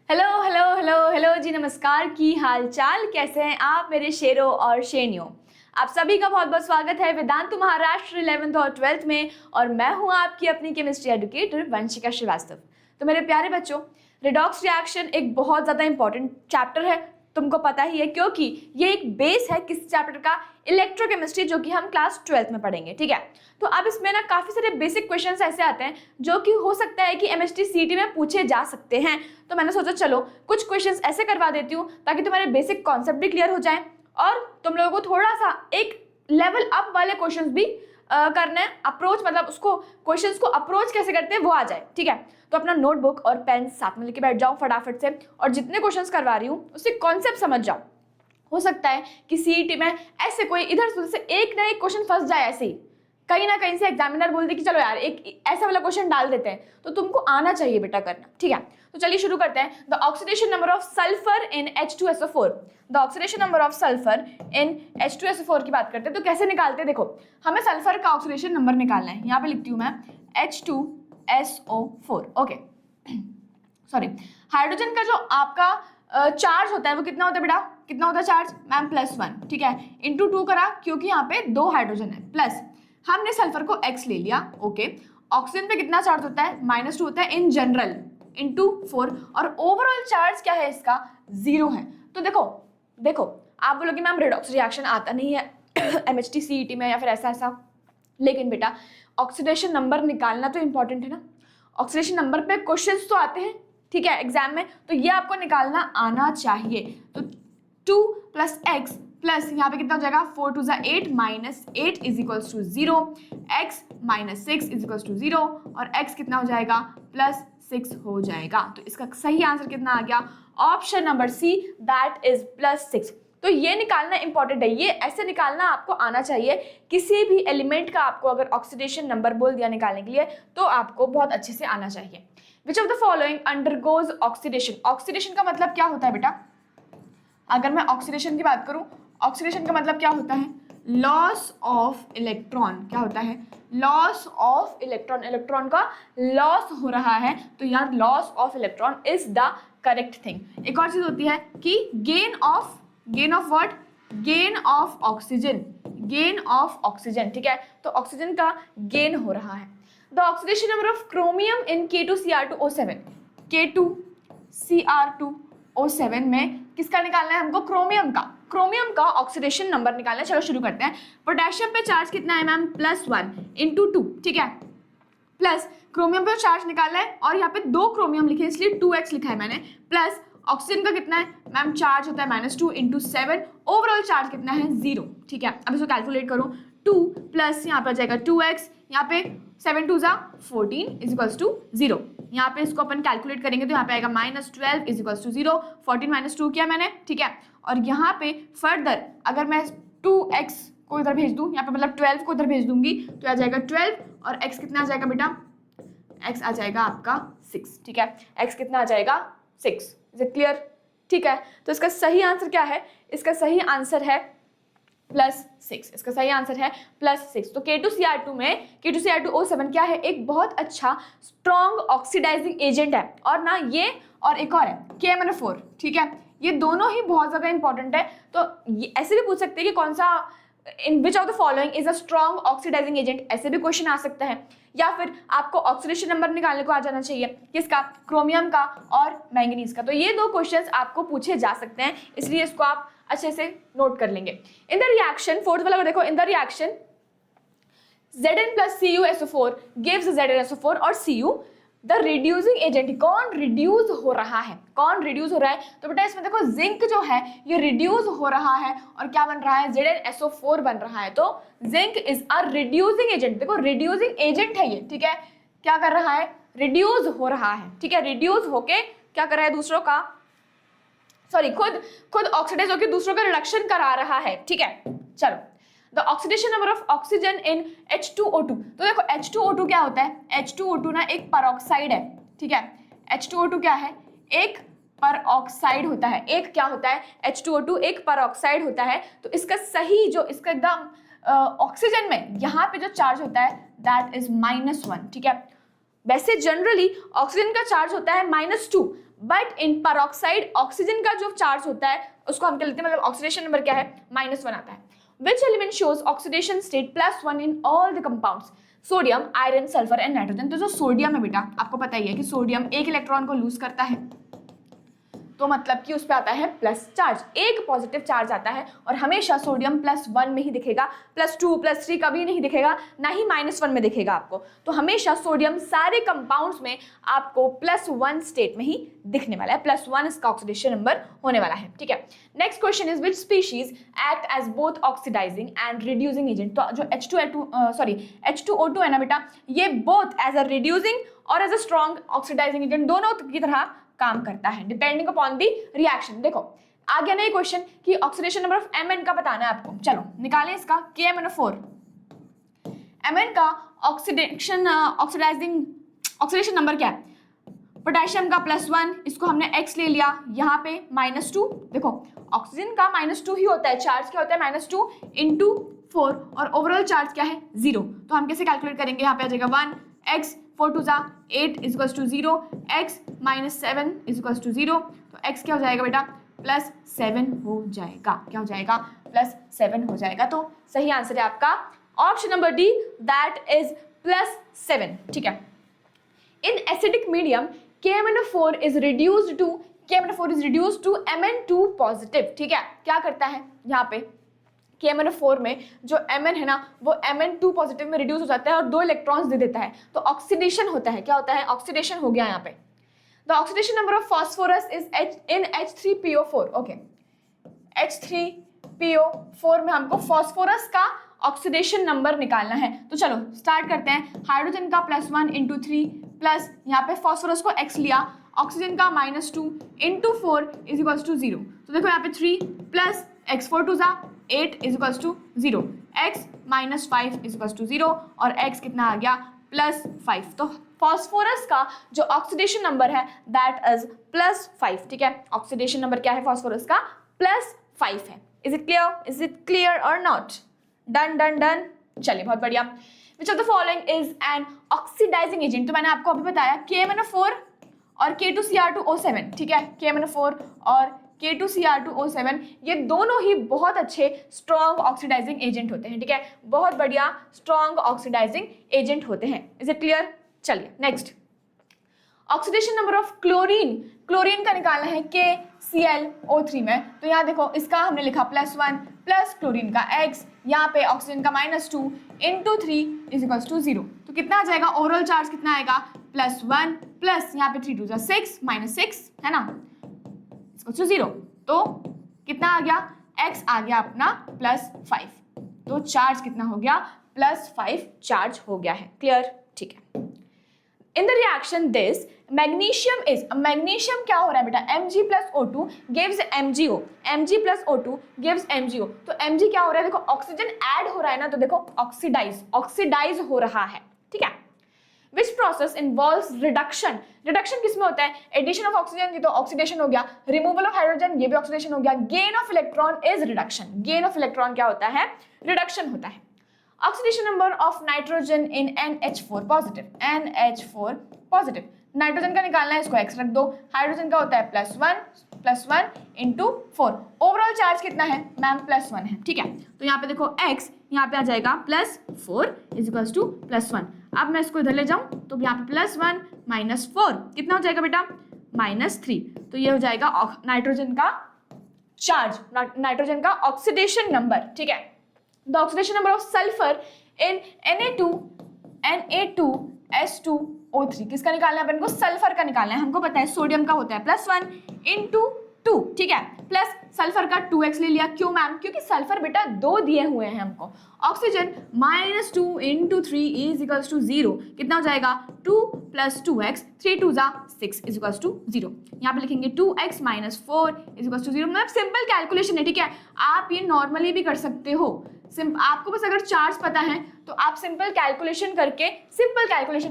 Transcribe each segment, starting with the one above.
Hello hello hello hello जी, नमस्कार। की हाल चाल, कैसे हैं आप मेरे शेरों और शेनियों। आप सभी का बहुत बहुत स्वागत है वेदांतु महाराष्ट्र 11th और 12th में, और मैं हूं आपकी अपनी केमिस्ट्री एडुकेटर वंशिका श्रीवास्तव। तो मेरे प्यारे बच्चों, रिडॉक्स रिएक्शन एक बहुत ज़्यादा इंपॉर्टेंट चैप्टर है, तुमको पता ही है, क्योंकि ये एक बेस है किस चैप्टर का, इलेक्ट्रोकेमिस्ट्री, जो कि हम क्लास 12th में पढ़ेंगे। ठीक है, तो अब इसमें ना काफ़ी सारे बेसिक क्वेश्चंस ऐसे आते हैं जो कि हो सकता है कि एमएसटी सीटी में पूछे जा सकते हैं। तो मैंने सोचा चलो कुछ क्वेश्चंस ऐसे करवा देती हूँ ताकि तुम्हारे बेसिक कॉन्सेप्ट भी क्लियर हो जाए और तुम लोगों को थोड़ा सा एक लेवल अप वाले क्वेश्चंस भी करना है। अप्रोच मतलब उसको क्वेश्चंस को अप्रोच कैसे करते हैं वो आ जाए। ठीक है, तो अपना नोटबुक और पेन साथ में लेके बैठ जाओ फटाफट से, और जितने क्वेश्चंस करवा रही हूँ उससे कॉन्सेप्ट समझ जाओ। हो सकता है कि सीईटी में ऐसे कोई इधर से एक ना एक क्वेश्चन फंस जाए, ऐसे ही कहीं ना कहीं से एग्जामिनर बोल दे कि चलो यार एक ऐसा वाला क्वेश्चन डाल देते हैं, तो तुमको आना चाहिए बेटा करना। ठीक है, तो चलिए शुरू करते हैं। The oxidation number of sulphur in H2SO4। The oxidation number of sulphur in H2SO4 की बात करते हैं, तो कैसे निकालते हैं। देखो, हमें सल्फर का ऑक्सीडेशन नंबर निकालना है। यहाँ पे लिखती हूँ मैं H2SO4। ओके, सॉरी, हाइड्रोजन का जो आपका चार्ज होता है वो कितना होता है बेटा, कितना होता है चार्ज मैम +1। ठीक है, इंटू 2 करा क्योंकि यहाँ पे 2 हाइड्रोजन है, प्लस हमने सल्फर को x ले लिया। ओके, ऑक्सीजन पे कितना चार्ज होता है -2 होता है इन जनरल, इंटू 4, और ओवरऑल चार्ज क्या है इसका 0 है। तो देखो देखो आप बोलोगे मैम रिडॉक्स रिएक्शन आता नहीं है एमएचटी सीईटी में या फिर ऐसा ऐसा, लेकिन बेटा ऑक्सीडेशन नंबर निकालना तो इंपॉर्टेंट है ना। ऑक्सीडेशन नंबर पे क्वेश्चंस तो आते हैं, ठीक है, एग्जाम में, तो ये आपको निकालना आना चाहिए। तो 2 + x प्लस यहाँ पे कितना हो जाएगा 4 2 8 -8 = 0, x -6 = 0, और x कितना हो जाएगा +6 हो जाएगा। तो इसका सही आंसर कितना आ गया, option number C, that is +6। तो ये निकालना इंपॉर्टेंट है, ये ऐसे निकालना आपको आना चाहिए। किसी भी एलिमेंट का आपको अगर ऑक्सीडेशन नंबर बोल दिया निकालने के लिए तो आपको बहुत अच्छे से आना चाहिए। विच of the following undergoes oxidation. Oxidation का मतलब क्या होता है बेटा, अगर मैं ऑक्सीडेशन की बात करूं, ऑक्सीडेशन का मतलब क्या होता है, लॉस ऑफ इलेक्ट्रॉन। क्या होता है, लॉस ऑफ इलेक्ट्रॉन। इलेक्ट्रॉन का लॉस हो रहा है, तो यार loss of electron is the correct thing. एक और चीज होती है कि gain of what, gain of oxygen, gain of oxygen. ठीक है, तो ऑक्सीजन का गेन हो रहा है। The oxidation number of chromium in K2Cr2O7। K2Cr2O7 में किसका निकालना है हमको, क्रोमियम का। क्रोमियम का ऑक्सीडेशन नंबर निकालना है। चलो शुरू करते हैं। पोटेशियम पे चार्ज कितना है मैम +1 × 2। ठीक है, प्लस क्रोमियम पे चार्ज निकालना है, और यहाँ पे 2 क्रोमियम लिखे इसलिए 2x लिखा है मैंने, प्लस ऑक्सीजन का कितना है मैम, चार्ज होता है -2 × 7, ओवरऑल चार्ज कितना है 0। ठीक है, अब इसको कैलकुलेट करो, 2 प्लस यहाँ पे आ जाएगा 2x, यहाँ पे 7 2 14 = 0। यहाँ पे इसको अपन कैलकुलेट करेंगे तो यहाँ पे आएगा -12 = 0, 14 - 2 किया मैंने। ठीक है, और यहाँ पे फर्दर अगर मैं 2x को इधर भेज दूँ, यहाँ पे मतलब 12 को इधर भेज दूंगी तो आ जाएगा 12, और x कितना आ जाएगा बेटा, x आ जाएगा आपका 6। ठीक है, x कितना आ जाएगा 6। Is it clear? ठीक है, तो इसका सही आंसर क्या है, इसका सही आंसर है +6। इसका सही आंसर है +6। तो K2Cr2 में K2Cr2O7 क्या है, एक बहुत अच्छा स्ट्रॉन्ग ऑक्सीडाइजिंग एजेंट है, और ना ये और एक और है KMnO4। ठीक है, ये दोनों ही बहुत ज्यादा इंपॉर्टेंट है। तो ऐसे भी पूछ सकते हैं कि कौन सा, in which of the following is a strong oxidising agent, ऐसे भी क्वेश्चन आ सकता है। या फिर आपको ऑक्सीडेशन नंबर निकालने को आ जाना चाहिए, किसका, क्रोमियम का और मैंगनीज का। तो ये 2 क्वेश्चंस आपको पूछे जा सकते हैं, इसलिए इसको आप अच्छे से नोट कर लेंगे। इन द रिएक्शन, फोर्थ वाला देखो, in the reaction Zn + CuSO4 gives ZnSO4 और Cu द रिड्यूसिंग एजेंट। कौन रिड्यूस हो रहा है, कौन रिड्यूस हो रहा है, तो बेटा इसमें देखो जिंक जो है ये रिड्यूस हो रहा है, और क्या बन रहा है, ZnSO4 बन रहा है। तो zinc is a reducing agent. देखो रिड्यूसिंग एजेंट है ये। ठीक है, क्या कर रहा है, रिड्यूस हो रहा है। ठीक है, रिड्यूस होके क्या कर रहा है, दूसरों का, सॉरी, खुद ऑक्सीडाइज होकर दूसरों का रिडक्शन करा रहा है। ठीक है, चलो, the oxidation number of oxygen in H2O2। तो देखो H2O2 क्या होता है, H2O2 ना एक परऑक्साइड है। ठीक है, H2O2 क्या है, एक परऑक्साइड होता है। एक क्या होता है, H2O2 एक परऑक्साइड होता है। तो इसका सही जो इसका एकदम ऑक्सीजन में यहाँ पे जो चार्ज होता है दैट इज -1। ठीक है, वैसे जनरली ऑक्सीजन का चार्ज होता है -2, बट इन पेरोक्साइड ऑक्सीजन का जो चार्ज होता है उसको हम क्या लेते हैं, मतलब ऑक्सीडेशन नंबर क्या है, -1 आता है। Which element shows oxidation state +1 in all the compounds? Sodium, iron, sulphur and nitrogen. तो जो सोडियम है बेटा, आपको पता ही है कि सोडियम एक इलेक्ट्रॉन को लूज करता है, तो मतलब कि उस पे आता है प्लस चार्ज, एक पॉजिटिव चार्ज आता है, और हमेशा सोडियम +1 में ही दिखेगा, +2 +3 कभी नहीं दिखेगा, ना ही -1 में दिखेगा आपको। तो हमेशा सोडियम सारे कंपाउंड्स में आपको +1 स्टेट में ही दिखने वाला है, +1 इसका ऑक्सीडेशन नंबर होने वाला है, ठीक है। Next question is which species act as both oxidising and reducing agent? तो जो H2O2 है ना बेटा, ये बोथ एज अ रिड्यूसिंग और as a strong oxidising agent दोनों की तरह काम करता है, डिपेंडिंग अपॉन दी रिएक्शन। देखो आ गया ना ये क्वेश्चन कि ऑक्सीडेशन नंबर ऑफ Mn का बताना है आपको। चलो निकालें इसका, KMnO4। Mn का ऑक्सीडेशन नंबर क्या है? पोटेशियम का +1, इसको हमने x ले लिया, यहाँ पे -2। देखो ऑक्सीजन का -2 ही होता है, चार्ज क्या होता है, -2 × 4, और ओवरऑल चार्ज क्या है, 0। तो हम कैसे कैलकुलेट करेंगे, यहाँ पे आ जाएगा 1, x 4 2 8 = 0, x -7 = 0। तो x क्या हो जाएगा बेटा, +7 हो जाएगा। क्या हो जाएगा, +7 हो जाएगा। तो सही आंसर है आपका option number D, that is +7, ठीक है। In acidic medium KMnO4 is reduced to Mn2 positive, ठीक है। क्या करता है यहाँ पे KMnO4 में जो Mn है ना, वो Mn2 पॉजिटिव में रिड्यूस हो जाता है और 2 इलेक्ट्रॉन्स दे देता है, तो ऑक्सीडेशन होता है। क्या होता है, ऑक्सीडेशन हो गया यहाँ पे। The oxidation number of phosphorus is in H3PO4, okay. H3PO4 में हमको फास्फोरस का ऑक्सीडेशन नंबर निकालना है। तो चलो स्टार्ट करते हैं। हाइड्रोजन का +1 × 3 प्लस यहाँ पे फास्फोरस को x लिया, ऑक्सीजन का -2 × 4 = 0। तो देखो यहाँ पे 3 + x 4 2 8 = 0, x -5 = 0, और x कितना आ गया, +5। तो फास्फोरस का जो ऑक्सीडेशन नंबर है दैट इज +5, ठीक है। ऑक्सीडेशन नंबर क्या है फास्फोरस का, +5 है। इज इट क्लियर और नॉट? डन डन डन, चलिए बहुत बढ़िया। Which of the following is an oxidising agent? तो मैंने आपको अभी बताया KMnO4 और K2Cr2O7, ठीक है। KMnO4 और K2Cr2O7 ये दोनों ही बहुत अच्छे स्ट्रॉन्ग ऑक्सीडाइजिंग एजेंट होते हैं, ठीक है। बहुत बढ़िया स्ट्रॉन्ग ऑक्सीडाइजिंग एजेंट होते हैं। Is it clear? चलिए next, oxidation number of chlorine. Chlorine का निकालना है KClO3 में। तो यहाँ देखो इसका हमने लिखा +1 प्लस क्लोरीन का x, यहाँ पे ऑक्सीजन का -2 × 3 = 0। तो कितना आ जाएगा, ओवरऑल चार्ज कितना आएगा, +1 प्लस यहाँ पे 3 2 6 -6 है ना, = 0। तो कितना आ गया, x आ गया अपना +5। तो चार्ज कितना हो गया, +5 चार्ज हो गया है। क्लियर? ठीक है। In the reaction this magnesium क्या हो रहा है बेटा, Mg + O2 gives MgO, Mg + O2 gives MgO। तो Mg क्या हो रहा है, देखो ऑक्सीजन ऐड हो रहा है ना, तो देखो ऑक्सीडाइज हो रहा है, ठीक है। Which process involves reduction? Reduction किस में होता है, एडिशन ऑफ ऑक्सीजन, ये तो ऑक्सीडेशन हो गया, रिमूवल ऑफ हाइड्रोजन, ये भी ऑक्सीडेशन हो गया, gain of electron is reduction. Gain of electron क्या होता है, रिडक्शन होता है। Oxidation number of nitrogen in NH4 positive, NH4 positive. Nitrogen का निकालना है, इसको x रख दो। हाइड्रोजन का होता है +1 × 4। ओवरऑल चार्ज कितना है मैम, +1 है, ठीक है। तो यहाँ पे देखो x यहाँ पे आ जाएगा +4 = +1। अब मैं इसको इधर ले जाऊं तो यहाँ पे +1 - 4 कितना हो जाएगा बेटा, -3। तो ये हो जाएगा नाइट्रोजन का चार्ज, नाइट्रोजन का ऑक्सीडेशन नंबर, ठीक है। The oxidation number of sulphur in Na2S2O3 किसका निकालना है अपन को, सल्फर का निकालना है। हमको पता है सोडियम का होता है +1 × 2, ठीक है, प्लस सल्फर का 2x ले लिया। क्यों मैम, क्योंकि सल्फर बेटा 2 दिए हुए हैं हमको। ऑक्सीजन -2 × 3 = 0, कितना हो जाएगा, 2 + 2x 3 2 6 = 0। यहाँ पे लिखेंगे 2x - 4 = 0। मतलब सिंपल कैलकुलेशन है, ठीक है। आप ये नॉर्मली भी कर सकते हो, आपको बस अगर चार्ज पता है तो आप सिंपल कैलकुलेशन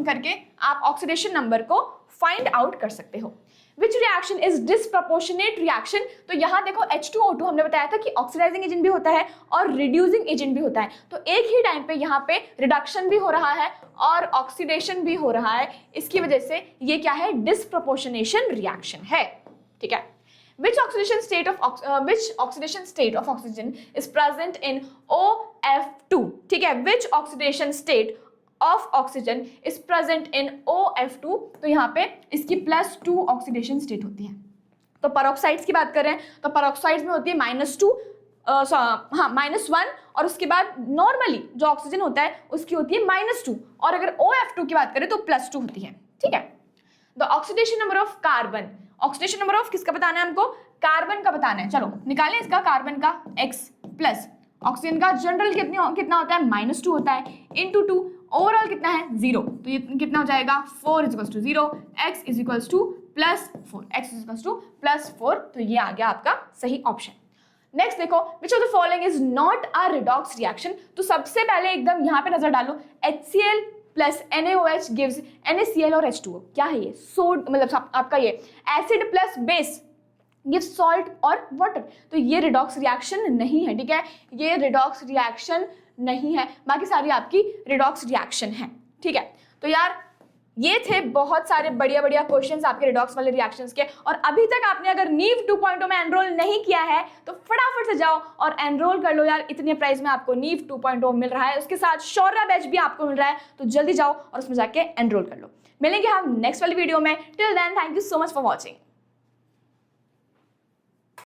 करके आप ऑक्सीडेशन नंबर को फाइंड आउट कर सकते हो। Which reaction is disproportionate reaction, तो यहाँ देखो H2O2 हमने बताया था कि ऑक्सीडाइजिंग एजेंट भी होता है और रिड्यूसिंग एजेंट भी होता है, तो एक ही टाइम पे यहाँ पे रिडक्शन भी हो रहा है और ऑक्सीडेशन भी हो रहा है, इसकी वजह से ये क्या है, डिसप्रपोर्शनेशन रिएक्शन है, ठीक है। Which oxidation state of oxygen is present in OF2, ठीक है, which oxidation state of oxygen is present in OF2, तो यहाँ पे इसकी +2 ऑक्सीडेशन स्टेट होती है। तो पेरोक्साइड्स की बात करें तो पेरोक्साइड्स में होती है -2 -1 और उसके बाद नॉर्मली जो ऑक्सीजन होता है उसकी होती है -2 और अगर OF2 की बात करें तो +2 होती है, ठीक है। The oxidation number of carbon, oxidation number of किसका बताना है हमको, कार्बन का बताना है, चलो निकालें इसका, कार्बन का X प्लस ऑक्सीजन का जनरल कितना होता है, -2 होता है, इंटू 2 ओवरऑल कितना है 0, तो ये कितना हो जाएगा 4 = 0, x = +4, x = +4, तो ये आ गया आपका सही ऑप्शन। नेक्स्ट देखो, विच of the following is not a redox reaction, तो सबसे पहले एकदम यहाँ पे नजर डालो, HCl plus NaOH gives NaCl और H2O, क्या है ये, सोड मतलब आपका ये acid plus base gives salt और वाटर, तो ये रिडॉक्स रिएक्शन नहीं है, ठीक है, ये रिडॉक्स रिएक्शन नहीं है, बाकी सारी आपकी रिडॉक्स रिएक्शन है, ठीक है। तो यार ये थे बहुत सारे बढ़िया बढ़िया क्वेश्चंस आपके रिडॉक्स वाले रिएक्शंस के, और अभी तक आपने अगर नीव 2.0 में एनरोल नहीं किया है तो फटाफट से जाओ और एनरोल कर लो यार, इतने प्राइस में आपको नीव 2.0 मिल रहा है, उसके साथ शौर्य बैच भी आपको मिल रहा है, तो जल्दी जाओ और उसमें जाके एनरोल कर लो। मिलेंगे हम नेक्स्ट वाली वीडियो में, till then thank you so much for watching.